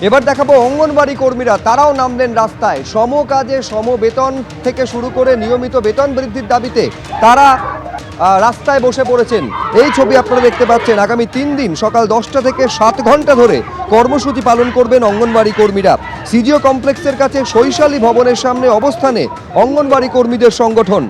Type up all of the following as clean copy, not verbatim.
এবার দেখাবো অঙ্গনবাড়ি কর্মীরা, তারাও নামলেন রাস্তায়। সম কাজে সম বেতন থেকে শুরু করে নিয়মিত বেতন বৃদ্ধির দাবিতে তারা রাস্তায় বসে পড়েছেন। এই ছবি আপনারা দেখতে পাচ্ছেন। আগামী 3 দিন সকাল 10টা থেকে 7 ঘন্টা ধরে কর্মসূচি পালন করবেন অঙ্গনবাড়ি কর্মীরা। সিজিও কমপ্লেক্সের কাছে শৈশালী ভবনের সামনে অবস্থানে অঙ্গনবাড়ি কর্মীদের সংগঠন।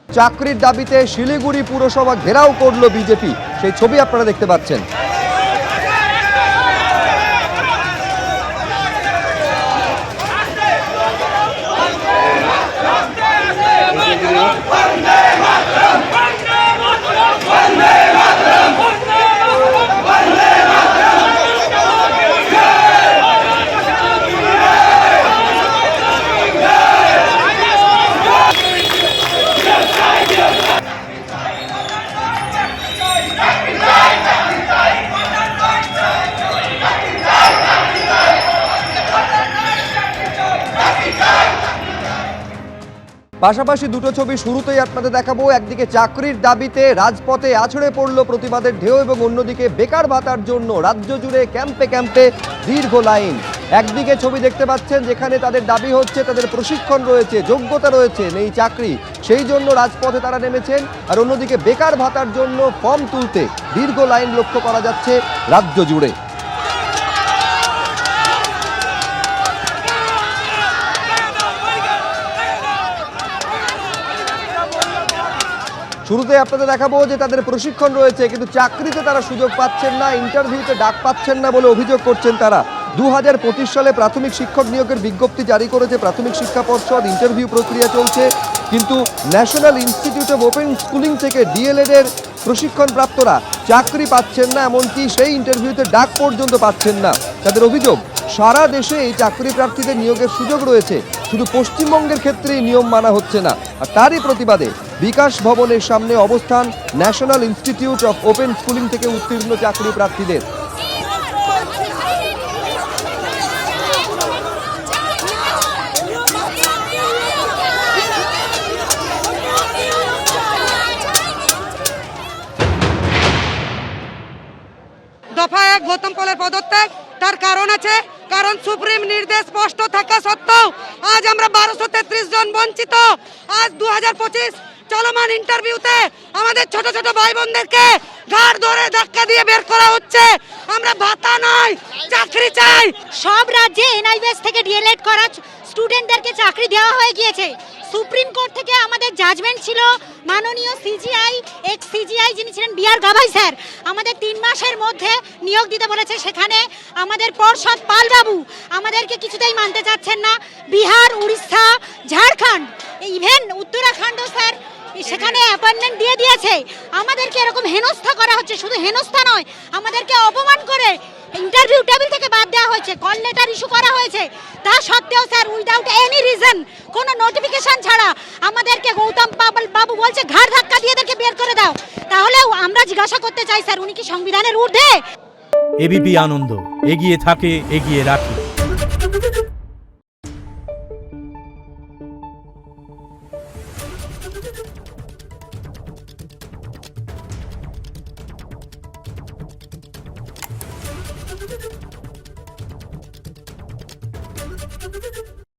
চাকরির দাবিতে শিলিগুড়ি পুরসভা ঘেরাও করলো বিজেপি, সেই ছবি আপনারা দেখতে পাচ্ছেন। পাশাপাশি দুটো ছবি শুরুতেই আপনাদের দেখাবো। একদিকে চাকরির দাবিতে রাজপথে আছড়ে পড়ল প্রতিবাদের ঢেউ, এবং অন্যদিকে বেকার ভাতার জন্য রাজ্য জুড়ে ক্যাম্পে ক্যাম্পে দীর্ঘ লাইন। একদিকে ছবি দেখতে পাচ্ছেন যেখানে তাদের দাবি হচ্ছে তাদের প্রশিক্ষণ রয়েছে, যোগ্যতা রয়েছে, নেই চাকরি, সেই জন্য রাজপথে তারা নেমেছেন। আর অন্যদিকে বেকার ভাতার জন্য ফর্ম তুলতে দীর্ঘ লাইন লক্ষ্য করা যাচ্ছে রাজ্য জুড়ে। শুরুতে আপনাদের দেখাবো যে তাদের প্রশিক্ষণ রয়েছে, কিন্তু চাকরিতে তারা সুযোগ পাচ্ছেন না, ইন্টারভিউতে ডাক পাচ্ছেন না বলে অভিযোগ করছেন তারা। 2025 সালে প্রাথমিক শিক্ষক নিয়োগের বিজ্ঞপ্তি জারি করেছে প্রাথমিক শিক্ষা পর্ষদ, ইন্টারভিউ প্রক্রিয়া চলছে, কিন্তু national institute of open schooling থেকে ডিএলএড এর প্রশিক্ষণ প্রাপ্তরা চাকরি পাচ্ছেন না, এমনকি সেই ইন্টারভিউতে ডাক পর্যন্ত পাচ্ছেন না। তাদের অভিযোগ, সারা দেশে এই চাকরি প্রার্থীদের নিয়োগের সুযোগ রয়েছে, শুধু পশ্চিমবঙ্গের ক্ষেত্রেই নিয়ম মানা হচ্ছে না। আর তারই প্রতিবাদে বিকাশ ভবনের সামনে অবস্থান national institute of open schooling থেকে উত্তীর্ণ চাকরি প্রার্থীদের। দফা 1 গৌতম পালের পদত্যাগ, তার কারণ আছে, কারণ সুপ্রিম নির্দেশ স্পষ্ট থাকা সত্ত্বেও আজ আমরা 1233 জন বঞ্চিত। আজ 2025 চলমান ইন্টারভিউতে আমাদের ছোট ছোট ভাই বোনদেরকে ঘাড় ধরে ধাক্কা দিয়ে বের করা হচ্ছে। আমরা ভাতা নয়, চাকরি চাই। সব রাজ্যে এনআইএস থেকে ডিএলএড করা স্টুডেন্টদেরকে চাকরি দেওয়া হয়ে গিয়েছে। সুপ্রিম কোর্ট থেকে আমাদের জাজমেন্ট ছিল, মাননীয় সিজিআই, এক্স সিজিআই যিনি ছিলেন বিআর গাভাই স্যার, আমাদের 3 মাসের মধ্যে নিয়োগ দিতে বলেছে। সেখানে আমাদের পর্ষদ পালবাবু আমাদেরকে কিছুতেই মানতে চাচ্ছেন না। বিহার, উড়িষ্যা, ঝাড়খণ্ড, ইভেন উত্তরাখণ্ড স্যার সেখানে অ্যাপয়েন্টমেন্ট দিয়ে দিয়েছে। আমাদেরকে এরকম হেনস্থা করা হচ্ছে, শুধু হেনস্থা নয়, আমাদেরকে অপমান করে ইন্টারভিউ টেবিল থেকে বাদ দেওয়া হয়েছে, কল লেটার ইস্যু করা হয়েছে। তা সত্ত্বেও স্যার উইদাউট এনি রিজন, কোনো নোটিফিকেশন ছাড়া আমাদেরকে গৌতম বাবু বলছে ঘাড় ধাক্কা দিয়ে এদেরকে বের করে দাও। তাহলেও আমরা জিজ্ঞাসা করতে চাই স্যার, উনি কি সংবিধানের ঊর্ধ্বে? এবিপি আনন্দ, এগিয়ে থাকে, এগিয়ে রাখে। Thank you.